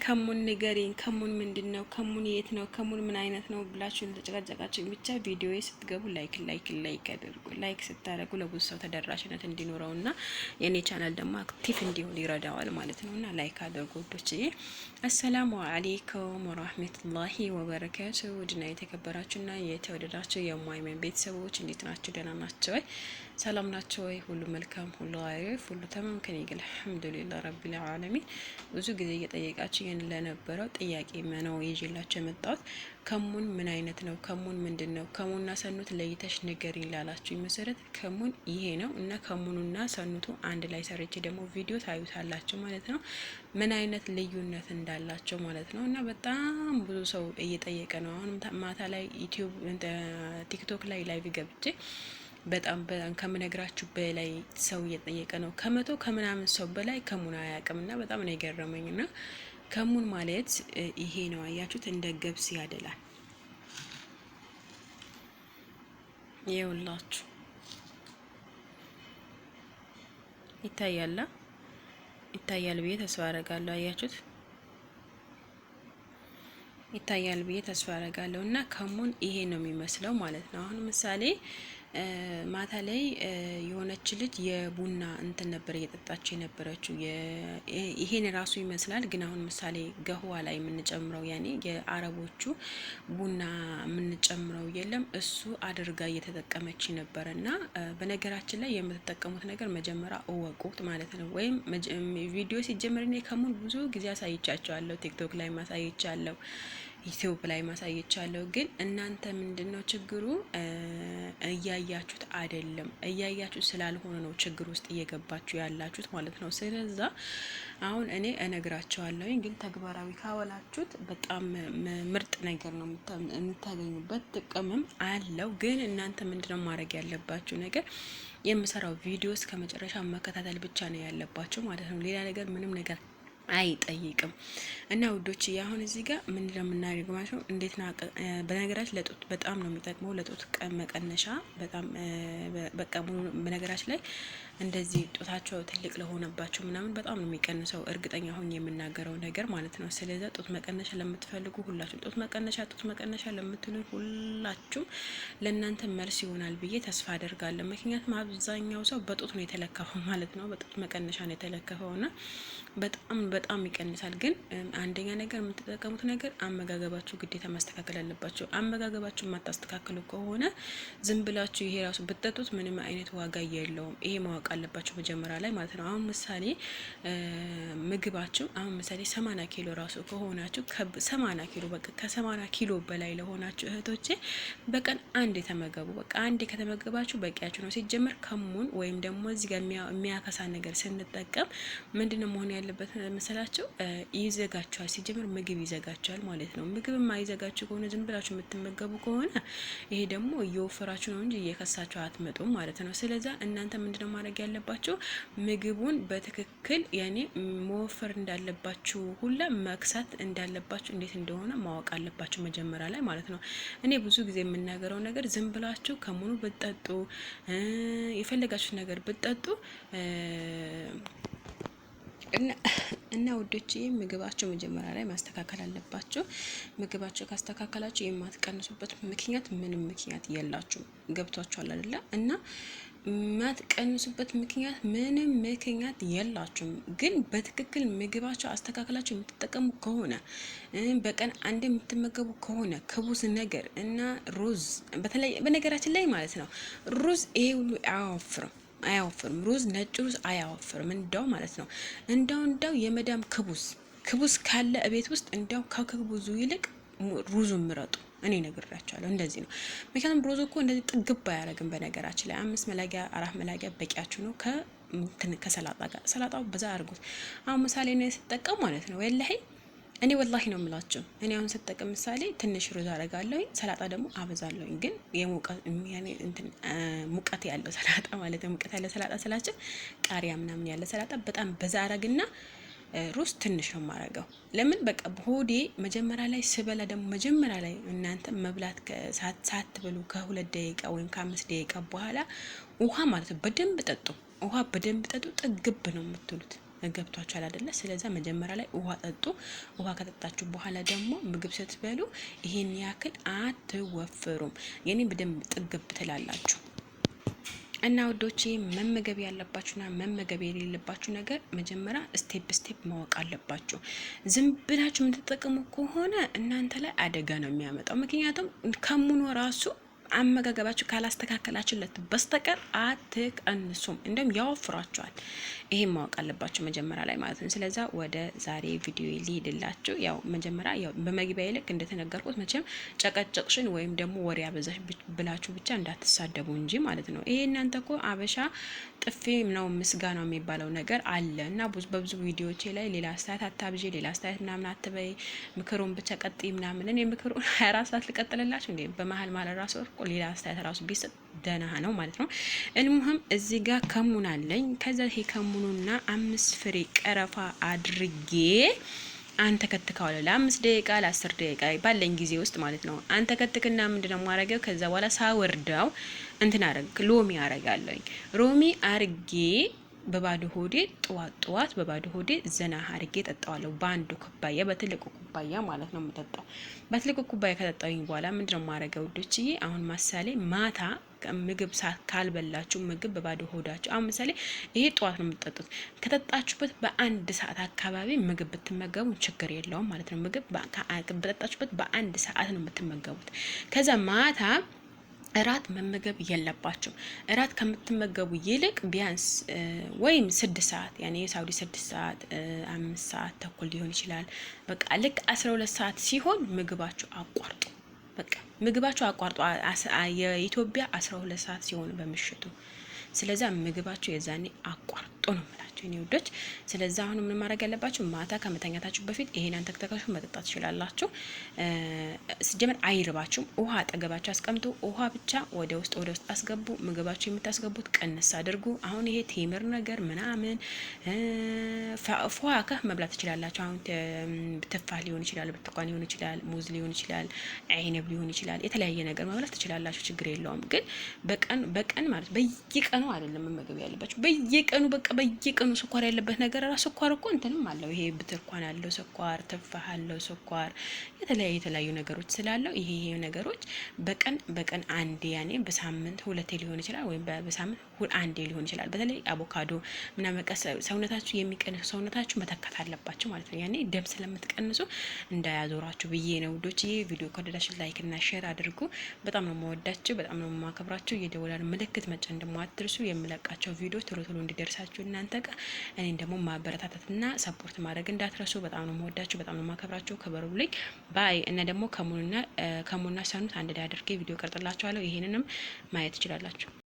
ከሙን ንገሪኝ፣ ከሙን ምንድነው? ከሙን የት ነው? ከሙን ምን አይነት ነው ብላችሁ ተጨቃጨቃችሁ። ብቻ ቪዲዮ ስትገቡ ላይክ አድርጉ። ላይክ ስታደርጉ ለብዙ ሰው ተደራሽነት እንዲኖረውና የኔ ቻናል ደግሞ አክቲቭ እንዲሆን ይረዳዋል ማለት ነውና ላይክ አድርጉ ወዶችዬ። አሰላሙ አለይኩም ወራህመቱላሂ ወበረካቱ። ውድና የተከበራችሁና የተወደዳችሁ የማይመን ቤተሰቦች እንዴት ናችሁ? ደህና ናችሁ ወይ? ሰላም ናችሁ ወይ? ሁሉ መልካም፣ ሁሉ አሪፍ፣ ሁሉ ተማም ከኔ ጋር አልሐምዱሊላህ ረቢል ዓለሚን። ብዙ ጊዜ እየጠየቃችሁ ይሄን ለነበረው ጥያቄ ነው ይዤላችሁ የመጣሁት። ከሙን ምን አይነት ነው? ከሙን ምንድነው? ከሙንና ሰኑት ለይተሽ ንገሪኝ ላላችሁ መሰረት ከሙን ይሄ ነው እና ከሙኑና ሰኑቱ አንድ ላይ ሰርቼ ደግሞ ቪዲዮ ታዩታላችሁ ማለት ነው፣ ምን አይነት ልዩነት እንዳላቸው ማለት ነው። እና በጣም ብዙ ሰው እየጠየቀ ነው። አሁን ማታ ላይ ዩቲዩብ ቲክቶክ ላይ ላይቭ ገብቼ በጣም ከምነግራችሁ በላይ ሰው እየጠየቀ ነው። ከመቶ ከምናምን ሰው በላይ ከሙን አያውቅምና በጣም ነው የገረመኝና ከሙን ማለት ይሄ ነው። አያችሁት? እንደ ገብስ ያደላል። ይኸውላችሁ ይታያል ብዬ ተስፋ አደርጋለሁ። አያችሁት? ይታያል ብዬ ተስፋ አደርጋለሁ። እና ከሙን ይሄ ነው የሚመስለው ማለት ነው። አሁን ምሳሌ ማታ ላይ የሆነች ልጅ የቡና እንትን ነበር እየጠጣች የነበረችው። ይሄን ራሱ ይመስላል፣ ግን አሁን ምሳሌ ገህዋ ላይ የምንጨምረው ያኔ የአረቦቹ ቡና የምንጨምረው የለም እሱ አድርጋ እየተጠቀመች ነበርና በነገራችን ላይ የምትጠቀሙት ነገር መጀመሪያ እወቁት ማለት ነው። ወይም ቪዲዮ ሲጀመር እኔ ከሙን ብዙ ጊዜ አሳይቻቸዋለሁ፣ ቲክቶክ ላይ ማሳይቻለሁ፣ ዩቲዩብ ላይ ማሳየቻለሁ። ግን እናንተ ምንድነው ችግሩ? እያያችሁት አይደለም። እያያችሁት ስላልሆነ ነው ችግር ውስጥ እየገባችሁ ያላችሁት ማለት ነው። ስለዛ አሁን እኔ እነግራቸዋለሁ፣ ግን ተግባራዊ ካወላችሁት በጣም ምርጥ ነገር ነው የምታገኙበት፣ ጥቅምም አለው። ግን እናንተ ምንድነው ማድረግ ያለባችሁ ነገር የምሰራው ቪዲዮ እስከ መጨረሻ መከታተል ብቻ ነው ያለባችሁ ማለት ነው። ሌላ ነገር ምንም ነገር አይጠይቅም። እና ውዶች አሁን እዚህ ጋር ምን ለምናደርገው ማለት ነው እንዴት ነው። በነገራችን ለጡት በጣም ነው የሚጠቅመው፣ ለጡት መቀነሻ በጣም በቃ በነገራችን ላይ እንደዚህ ጡታቸው ትልቅ ለሆነባቸው ምናምን በጣም ነው የሚቀንሰው፣ እርግጠኛ ሆኜ የምናገረው ነገር ማለት ነው። ስለዚህ ጡት መቀነሻ ለምትፈልጉ ሁላችሁ ጡት መቀነሻ ለምትሉ ሁላችሁም ለእናንተ መልስ ይሆናል ብዬ ተስፋ አደርጋለሁ። ምክንያቱም አብዛኛው ሰው በጡት ነው የተለከፈው ማለት ነው፣ በጡት መቀነሻ ነው የተለከፈውና በጣም ይቀንሳል። ግን አንደኛ ነገር የምትጠቀሙት ነገር አመጋገባችሁ ግዴታ ማስተካከል አለባችሁ። አመጋገባችሁ የማታስተካክሉ ከሆነ ዝም ብላችሁ ይሄ ራሱ ብትጠጡት ምንም አይነት ዋጋ የለውም። ይሄ ማወቅ አለባችሁ መጀመሪያ ላይ ማለት ነው። አሁን ምሳሌ ምግባችሁ አሁን ምሳሌ 80 ኪሎ ራሱ ከሆናችሁ 80 ኪሎ በቃ ከ80 ኪሎ በላይ ለሆናችሁ እህቶቼ በቀን አንድ ተመገቡ። በቃ አንድ ከተመገባችሁ በቂያችሁ ነው። ሲጀመር ከሙን ወይም ደግሞ እዚህ ጋር የሚያከሳ ነገር ስንጠቀም ምንድነው መሆን ያለበት መሰላችሁ? ይዘጋችኋል። ሲጀምር ምግብ ይዘጋችኋል ማለት ነው። ምግብ የማይዘጋችሁ ከሆነ ዝም ብላችሁ የምትመገቡ ከሆነ ይሄ ደግሞ እየወፈራችሁ ነው እንጂ እየከሳችሁ አትመጡም ማለት ነው። ስለዛ እናንተ ምንድነው ማድረግ ያለባችሁ? ምግቡን በትክክል ያኔ መወፈር እንዳለባችሁ ሁላ መክሳት እንዳለባችሁ እንዴት እንደሆነ ማወቅ አለባችሁ መጀመሪያ ላይ ማለት ነው። እኔ ብዙ ጊዜ የምናገረው ነገር ዝም ብላችሁ ከሙኑ ብትጠጡ የፈለጋችሁ ነገር ብትጠጡ እና ውዶቼ ምግባቸው መጀመሪያ ላይ ማስተካከል አለባቸው። ምግባቸው ካስተካከላችሁ የማትቀንሱበት ምክንያት ምንም ምክንያት የላችሁም። ገብቷችኋል አይደለ? እና የማትቀንሱበት ምክንያት ምንም ምክንያት የላችሁም። ግን በትክክል ምግባቸው አስተካክላችሁ የምትጠቀሙ ከሆነ በቀን አንድ የምትመገቡ ከሆነ ክቡስ ነገር እና ሩዝ በተለይ በነገራችን ላይ ማለት ነው ሩዝ ይሄ ሁሉ አያወፍርም። ሩዝ ነጭ ሩዝ አያወፍርም። እንደው ማለት ነው እንደው የመዳም ክቡስ ካለ እቤት ውስጥ እንደው ከክቡዙ ይልቅ ሩዙን ምረጡ። እኔ ነግራችኋለሁ፣ እንደዚህ ነው። ምክንያቱም ሩዙ እኮ እንደዚህ ጥግብ አያደርግም። በነገራችን ላይ 5 መላጊያ 4 መላጊያ በቂያችሁ ነው። ከሰላጣ ጋር ሰላጣው በዛ አድርጉት። አሁን ምሳሌ ነው ስጠቀም ማለት ነው እኔ ወላሂ ነው የምላችሁ። እኔ አሁን ስጠቀም ምሳሌ ትንሽ ሩዝ አደርጋለሁ፣ ሰላጣ ደግሞ አበዛለሁ። ግን ሙቀት ያለው ሰላጣ ማለት ነው። ሙቀት ያለው ሰላጣ ስላችሁ ቃሪያ ምናምን ያለ ሰላጣ በጣም በዛ አረግና ሩዝ ትንሽ ነው የማረገው። ለምን በቃ ሆዴ መጀመሪያ ላይ ስበላ ደግሞ መጀመሪያ ላይ እናንተ መብላት ሳትበሉ ከ2 ደቂቃ ወይም ከ5 ደቂቃ በኋላ ውሃ ማለት ነው በደንብ ጠጡ። ውሃ በደንብ ጠጡ። ጥግብ ነው የምትሉት። ገብቷችኋል አይደለ? ስለዚህ መጀመሪያ ላይ ውሃ ጠጡ። ውሃ ከጠጣችሁ በኋላ ደግሞ ምግብ ስትበሉ ይሄን ያክል አትወፍሩም። የኔ በደንብ ጥግብ ትላላችሁ። እና ውዶቼ መመገብ ያለባችሁና መመገብ የሌለባችሁ ነገር መጀመሪያ ስቴፕ ማወቅ አለባችሁ። ዝም ብላችሁ የምትጠቀሙ ከሆነ እናንተ ላይ አደጋ ነው የሚያመጣው። ምክንያቱም ከሙኑ ራሱ አመጋገባችሁ ካላስተካከላችሁለት በስተቀር አትቀንሱም፣ እንደም ያወፍራችኋል። ይሄን ማወቅ አለባችሁ መጀመሪያ ላይ ማለት ነው። ስለዛ ወደ ዛሬ ቪዲዮ ሊሄድላችሁ ያው መጀመሪያ ያው በመግቢያ ልክ እንደተነገርኩት መቼም ጨቀጨቅሽን ወይም ደግሞ ወሬ አበዛሽ ብላችሁ ብቻ እንዳትሳደቡ እንጂ ማለት ነው። ይሄ እናንተ እኮ አበሻ ጥፊ ነው ምስጋናው የሚባለው ነገር አለ እና በብዙ ቪዲዮዎቼ ላይ ሌላ አስተያየት አታብዢ፣ ሌላ አስተያየት ምናምን አትበይ፣ ምክሩን ብቻ ቀጥይ ምናምን። እኔ ምክሩን 24 ሰዓት ልቀጥልላችሁ እንዴ? በመሀል ማለት ራሱ ሌላ አስተያየት ራሱ ቢሰጥ ደህና ነው ማለት ነው። እልሙህም እዚህ ጋር ከሙን አለኝ። ከዛ ይሄ ከሙኑና 5 ፍሬ ቀረፋ አድርጌ አንተ ከትካዋለሁ ለ5 ደቂቃ ለ10 ደቂቃ ባለኝ ጊዜ ውስጥ ማለት ነው። አንተ ከትክና ምንድነው ማረገው? ከዛ በኋላ ሳወርደው እንትን አረግ ሎሚ አረጋለሁኝ። ሎሚ አርጌ በባዶ ሆዴ ጠዋት በባዶ ሆዴ ዘና አርጌ ጠጣዋለሁ። በአንዱ ኩባያ በትልቁ ኩባያ ማለት ነው የምጠጣው። በትልቁ ኩባያ ከጠጣሁኝ በኋላ ምንድነው ማረገው ውዶችዬ? አሁን ምሳሌ ማታ ምግብ ካልበላችሁ ምግብ በባዶ ሆዳችሁ አሁን ምሳሌ ይሄ ጠዋት ነው የምትጠጡት። ከጠጣችሁበት በአንድ ሰዓት አካባቢ ምግብ ብትመገቡ ችግር የለውም ማለት ነው። ምግብ በጠጣችሁበት በአንድ ሰዓት ነው የምትመገቡት። ከዛ ማታ እራት መመገብ የለባችሁ። እራት ከምትመገቡ ይልቅ ቢያንስ ወይም 6 ሰዓት ያኔ የሳውዲ 6 ሰዓት 5 ሰዓት ተኩል ሊሆን ይችላል። በቃ ልክ 12 ሰዓት ሲሆን ምግባችሁ አቋርጡ። በቃ ምግባችሁ አቋርጡ። የኢትዮጵያ 12 ሰዓት ሲሆን በምሽቱ ስለዚህ ምግባችሁ የዛኔ አቋርጡ ነው የምላችሁ እኔ ውዶች። ስለዚህ አሁን ምን ማድረግ ያለባችሁ ማታ ከመተኛታችሁ በፊት ይሄን አንተክተካችሁ መጠጣት ትችላላችሁ። ሲጀመር አይርባችሁም። ውሃ አጠገባችሁ አስቀምጡ። ውሃ ብቻ ወደ ውስጥ አስገቡ። ምግባችሁ የምታስገቡት ቀንስ አድርጉ። አሁን ይሄ ቴምር ነገር ምናምን ፏካ መብላት ትችላላችሁ። አሁን ትፋህ ሊሆን ይችላል፣ ብርቱካን ሊሆን ይችላል፣ ሙዝ ሊሆን ይችላል፣ አይነብ ሊሆን ይችላል። የተለያየ ነገር መብላት ትችላላችሁ፣ ችግር የለውም። ግን በቀን ማለት በየቀኑ አይደለም መመገብ ያለባችሁ። በየቀኑ በቃ በየቀኑ ስኳር ያለበት ነገር ራሱ ስኳር እኮ እንትንም አለው። ይሄ ብርቱካን አለው ስኳር፣ ትፋህ አለው ስኳር፣ የተለያዩ ነገሮች ስላለው ይሄ ነገሮች በቀን አንዴ ያኔ በሳምንት 2 ሊሆን ይችላል ወይም በሳምንት አንዴ ሊሆን ይችላል። በተለይ አቮካዶ ምናምን ሰውነታችሁ የሚቀንሱ ሰውነታችሁ መተካት አለባችሁ ማለት ነው። ያኔ ደም ስለምትቀንሱ እንዳያዞራችሁ ብዬ ነው ውዶች። ይሄ ቪዲዮ ከወደዳችሁ ላይክ እና ሼር አድርጉ። በጣም ነው የምወዳችሁ፣ በጣም ነው የማከብራችሁ። የደወል ምልክት መጫን ደግሞ አትርሱ። የምለቃቸው ቪዲዮ ቶሎ እናንተ ጋር እኔን ደግሞ ማበረታታትና ሰፖርት ማድረግ እንዳትረሱ። በጣም ነው የምወዳችሁ፣ በጣም ነው የማከብራችሁ። ክበሩልኝ ባይ። እና ደግሞ ከሙና ሰኑት አንድ ላይ አድርጌ ቪዲዮ ቀርጥላችኋለሁ። ይሄንንም ማየት ትችላላችሁ።